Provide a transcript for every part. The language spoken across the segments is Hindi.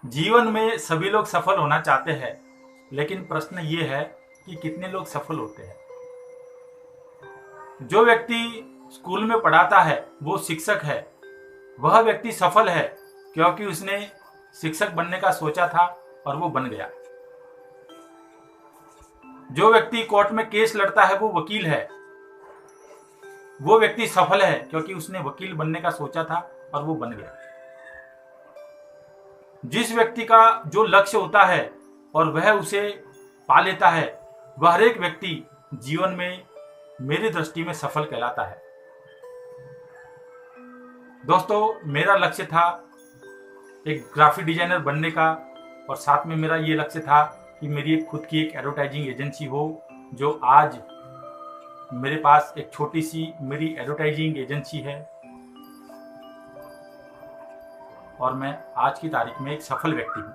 जीवन में सभी लोग सफल होना चाहते हैं, लेकिन प्रश्न ये है कि कितने लोग सफल होते हैं। जो व्यक्ति स्कूल में पढ़ाता है वो शिक्षक है, वह व्यक्ति सफल है क्योंकि उसने शिक्षक बनने का सोचा था और वो बन गया। जो व्यक्ति कोर्ट में केस लड़ता है वो वकील है, वो व्यक्ति सफल है क्योंकि उसने वकील बनने का सोचा था और वो बन गया। जिस व्यक्ति का जो लक्ष्य होता है और वह उसे पा लेता है, वह हर एक व्यक्ति जीवन में मेरी दृष्टि में सफल कहलाता है। दोस्तों, मेरा लक्ष्य था एक ग्राफिक डिजाइनर बनने का और साथ में मेरा ये लक्ष्य था कि मेरी एक खुद की एक एडवर्टाइजिंग एजेंसी हो, जो आज मेरे पास एक छोटी सी मेरी एडवर्टाइजिंग एजेंसी है और मैं आज की तारीख में एक सफल व्यक्ति हूं।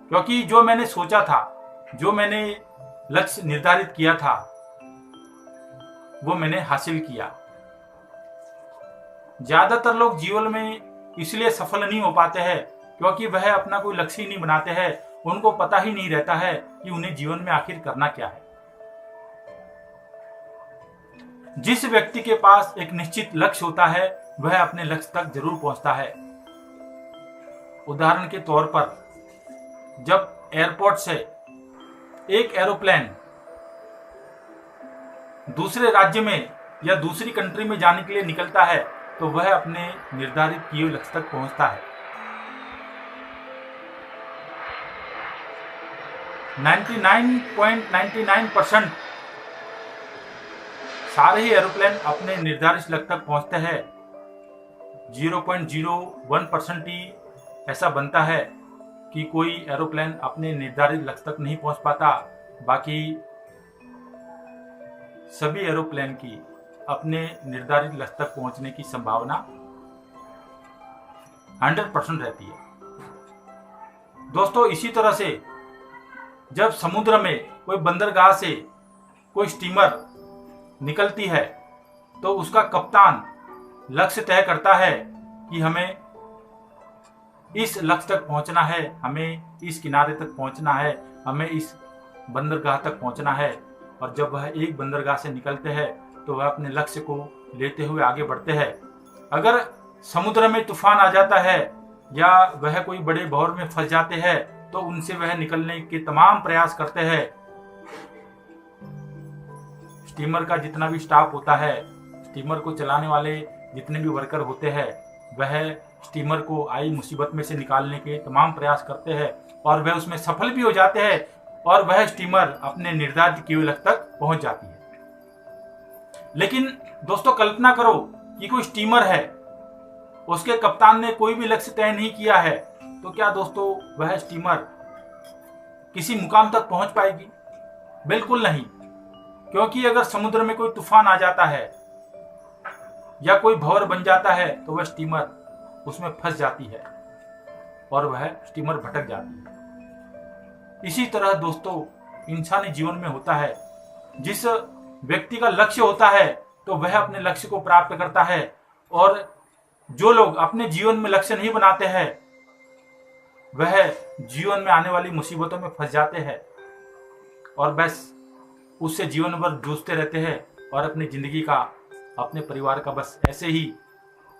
क्योंकि जो मैंने सोचा था, जो मैंने लक्ष्य निर्धारित किया था, वो मैंने हासिल किया। ज्यादातर लोग जीवन में इसलिए सफल नहीं हो पाते हैं क्योंकि वह अपना कोई लक्ष्य ही नहीं बनाते हैं। उनको पता ही नहीं रहता है कि उन्हें जीवन में आखिर करना क्या है। जिस व्यक्ति के पास एक निश्चित लक्ष्य होता है वह अपने लक्ष्य तक जरूर पहुंचता है। उदाहरण के तौर पर, जब एयरपोर्ट से एक एरोप्लेन दूसरे राज्य में या दूसरी कंट्री में जाने के लिए निकलता है तो वह अपने निर्धारित किए हुए लक्ष्य तक पहुंचता है। 99.99% सारे ही एरोप्लेन अपने निर्धारित लक्ष्य तक पहुंचते हैं। 0.01% ही ऐसा बनता है कि कोई एरोप्लेन अपने निर्धारित लक्ष्य तक नहीं पहुंच पाता। बाकी सभी एरोप्लेन की अपने निर्धारित लक्ष्य तक पहुंचने की संभावना 100% रहती है। दोस्तों, इसी तरह से जब समुद्र में कोई बंदरगाह से कोई स्टीमर निकलती है तो उसका कप्तान लक्ष्य तय करता है कि हमें इस लक्ष्य तक पहुंचना है, हमें इस किनारे तक पहुंचना है, हमें इस बंदरगाह तक पहुंचना है। और जब वह एक बंदरगाह से निकलते हैं तो वह अपने लक्ष्य को लेते हुए आगे बढ़ते हैं। अगर समुद्र में तूफान आ जाता है या वह कोई बड़े भंवर में फंस जाते हैं तो उनसे वह निकलने के तमाम प्रयास करते हैं। स्टीमर का जितना भी स्टाफ होता है, स्टीमर को चलाने वाले जितने भी वर्कर होते हैं, वह स्टीमर को आई मुसीबत में से निकालने के तमाम प्रयास करते हैं और वह उसमें सफल भी हो जाते हैं और वह स्टीमर अपने निर्धारित किए हुए लक्ष्य तक पहुंच जाती है। लेकिन दोस्तों, कल्पना करो कि कोई स्टीमर है, उसके कप्तान ने कोई भी लक्ष्य तय नहीं किया है, तो क्या दोस्तों वह स्टीमर किसी मुकाम तक पहुंच पाएगी? बिल्कुल नहीं। क्योंकि अगर समुद्र में कोई तूफान आ जाता है या कोई भंवर बन जाता है तो वह स्टीमर उसमें फंस जाती है और वह स्टीमर भटक जाती है। इसी तरह दोस्तों, इंसानी जीवन में होता है। जिस व्यक्ति का लक्ष्य होता है तो वह अपने लक्ष्य को प्राप्त करता है, और जो लोग अपने जीवन में लक्ष्य नहीं बनाते हैं वह जीवन में आने वाली मुसीबतों में फंस जाते हैं और बस उससे जीवन भर जूझते रहते हैं और अपनी जिंदगी का, अपने परिवार का बस ऐसे ही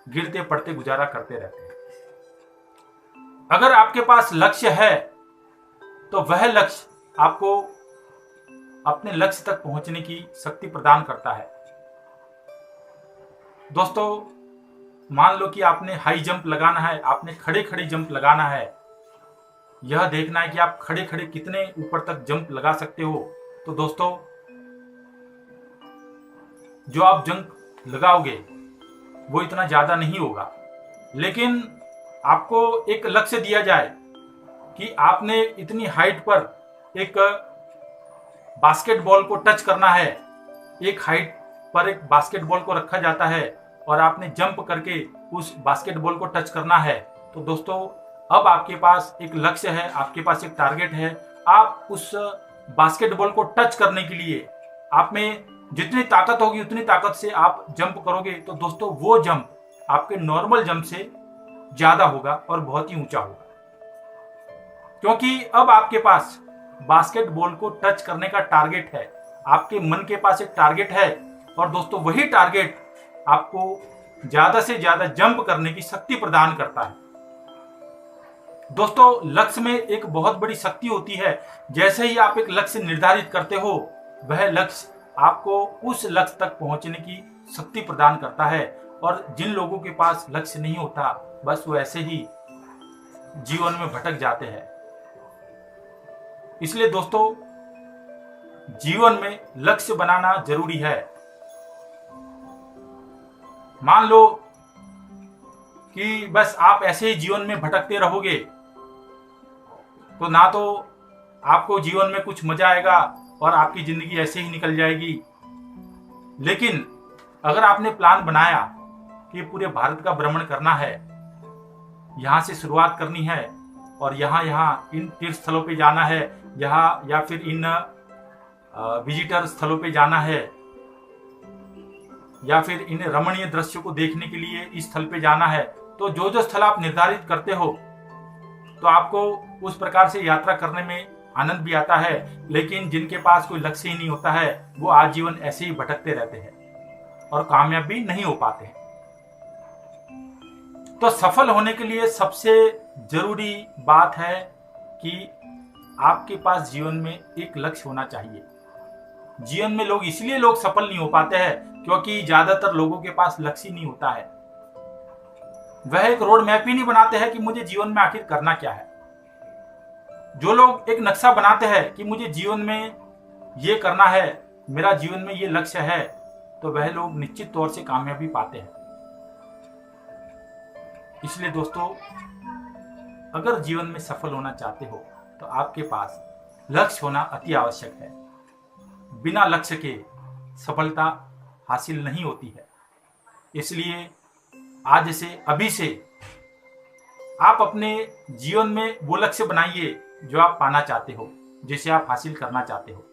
गिरते पड़ते गुजारा करते रहते हैं। अगर आपके पास लक्ष्य है तो वह लक्ष्य आपको अपने लक्ष्य तक पहुंचने की शक्ति प्रदान करता है। दोस्तों, मान लो कि आपने हाई जंप लगाना है, आपने खड़े खड़े जंप लगाना है। यह देखना है कि आप खड़े खड़े कितने ऊपर तक जंप लगा सकते हो। तो दोस्तों, जो आप जंप लगाओगे वो इतना ज्यादा नहीं होगा, लेकिन आपको एक लक्ष्य दिया जाए कि आपने इतनी हाइट पर एक बास्केटबॉल को टच करना है। एक हाइट पर एक बास्केटबॉल को रखा जाता है और आपने जंप करके उस बास्केटबॉल को टच करना है। तो दोस्तों, अब आपके पास एक लक्ष्य है, आपके पास एक टारगेट है। आप उस बास्केटबॉल को टच करने के लिए आप में जितनी ताकत होगी उतनी ताकत से आप जंप करोगे। तो दोस्तों, वो जंप आपके नॉर्मल जंप से ज्यादा होगा और बहुत ही ऊंचा होगा। क्योंकि अब आपके पास बास्केटबॉल को टच करने का टारगेट है, आपके मन के पास एक टारगेट है, और दोस्तों वही टारगेट आपको ज्यादा से ज्यादा जंप करने की शक्ति प्रदान करता है। दोस्तों लक्ष्य में एक बहुत बड़ी शक्ति होती है। जैसे ही आप एक लक्ष्य निर्धारित करते हो, वह लक्ष्य आपको उस लक्ष्य तक पहुंचने की शक्ति प्रदान करता है। और जिन लोगों के पास लक्ष्य नहीं होता, बस वो ऐसे ही जीवन में भटक जाते हैं। इसलिए दोस्तों जीवन में लक्ष्य बनाना जरूरी है। मान लो कि बस आप ऐसे ही जीवन में भटकते रहोगे तो ना तो आपको जीवन में कुछ मजा आएगा और आपकी जिंदगी ऐसे ही निकल जाएगी। लेकिन अगर आपने प्लान बनाया कि पूरे भारत का भ्रमण करना है, यहां से शुरुआत करनी है और यहाँ इन तीर्थ स्थलों पे जाना है, यहाँ या फिर इन विजिटर स्थलों पे जाना है, या फिर इन रमणीय दृश्यों को देखने के लिए इस स्थल पे जाना है, तो जो जो स्थल आप निर्धारित करते हो तो आपको उस प्रकार से यात्रा करने में आनंद भी आता है। लेकिन जिनके पास कोई लक्ष्य ही नहीं होता है, वो आजीवन ऐसे ही भटकते रहते हैं और कामयाब भी नहीं हो पाते हैं। तो सफल होने के लिए सबसे जरूरी बात है कि आपके पास जीवन में एक लक्ष्य होना चाहिए। जीवन में इसलिए लोग सफल नहीं हो पाते हैं क्योंकि ज्यादातर लोगों के पास लक्ष्य नहीं होता है। वह एक रोड मैप ही नहीं बनाते हैं कि मुझे जीवन में आखिर करना क्या है। जो लोग एक नक्शा बनाते हैं कि मुझे जीवन में ये करना है, मेरा जीवन में ये लक्ष्य है, तो वह लोग निश्चित तौर से कामयाबी पाते हैं। इसलिए दोस्तों अगर जीवन में सफल होना चाहते हो तो आपके पास लक्ष्य होना अति आवश्यक है। बिना लक्ष्य के सफलता हासिल नहीं होती है। इसलिए आज से, अभी से आप अपने जीवन में वो लक्ष्य बनाइए जो आप पाना चाहते हो, जिसे आप हासिल करना चाहते हो।